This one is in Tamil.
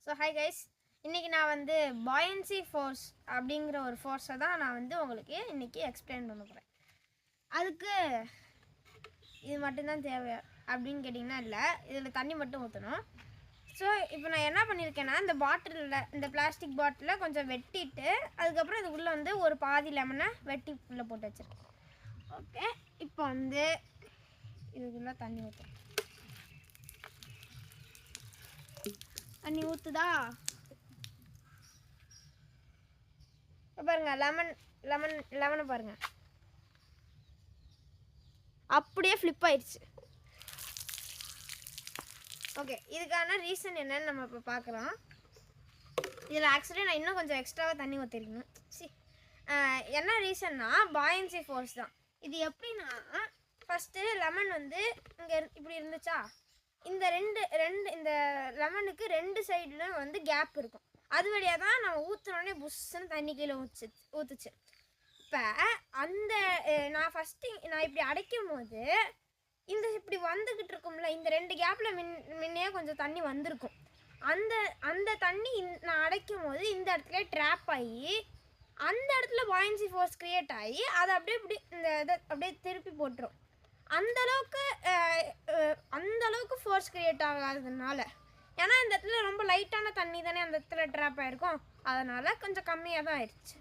ஸோ ஹாய் கைஸ், இன்றைக்கி நான் வந்து பாயன்சி ஃபோர்ஸ் அப்படிங்கிற ஒரு ஃபோர்ஸை தான் நான் வந்து உங்களுக்கு இன்றைக்கி எக்ஸ்பிளைன் பண்ண போகிறேன். அதுக்கு இது மட்டும்தான் தேவை அப்படின்னு கேட்டிங்கன்னா இல்லை, இதில் தண்ணி மட்டும் ஊற்றணும். ஸோ இப்போ நான் என்ன பண்ணியிருக்கேன்னா, இந்த பாட்டிலில், இந்த பிளாஸ்டிக் பாட்டிலில் கொஞ்சம் வெட்டிட்டு அதுக்கப்புறம் இதுக்குள்ளே வந்து ஒரு பாதி லெமனை வெட்டி உள்ளே போட்டு வச்சுருக்கேன். ஓகே, இப்போ வந்து இதுக்குள்ளே தண்ணி ஊற்றணும். தண்ணி ஊற்றுதா பாருங்க. லெமனை பாருங்க, அப்படியே ஃப்ளிப் ஆயிடுச்சு. ஓகே, இதுக்கான ரீசன் என்னன்னு நம்ம இப்போ பார்க்குறோம். இதில் ஆக்சுவலி நான் இன்னும் கொஞ்சம் எக்ஸ்ட்ராவாக தண்ணி ஊற்றிருக்கணும். என்ன ரீசன்னா பாயன்சி ஃபோர்ஸ் தான். இது எப்படின்னா, ஃபஸ்ட்டு லெமன் வந்து இங்கே இப்படி இருந்துச்சா, இந்த இந்த லெமனுக்கு ரெண்டு சைடில் வந்து கேப் இருக்கும். அது வழியாக தான் நம்ம ஊற்றுனோடனே புஷ்ஷுன்னு தண்ணி கீழே ஊற்றுச்சு. இப்போ அந்த நான் இப்படி அடைக்கும் போது இந்த இப்படி வந்துக்கிட்டு இருக்கும்ல, இந்த ரெண்டு கேப்பில் முன்னையே கொஞ்சம் தண்ணி வந்திருக்கும். அந்த தண்ணி நான் அடைக்கும் போது இந்த இடத்துல ட்ராப் ஆகி அந்த இடத்துல பாயன்சி ஃபோர்ஸ் க்ரியேட் ஆகி அதை அப்படியே இப்படி இந்த இதை அப்படியே திருப்பி போட்டுரும். அந்தளவுக்கு ஃபோர்ஸ் க்ரியேட் ஆகாததுனால, ஏன்னா இந்த இடத்துல ரொம்ப லைட்டான தண்ணி தானே அந்த இடத்துல ட்ராப் ஆகிருக்கும், அதனால் கொஞ்சம் கம்மியாக தான் ஆயிடுச்சு.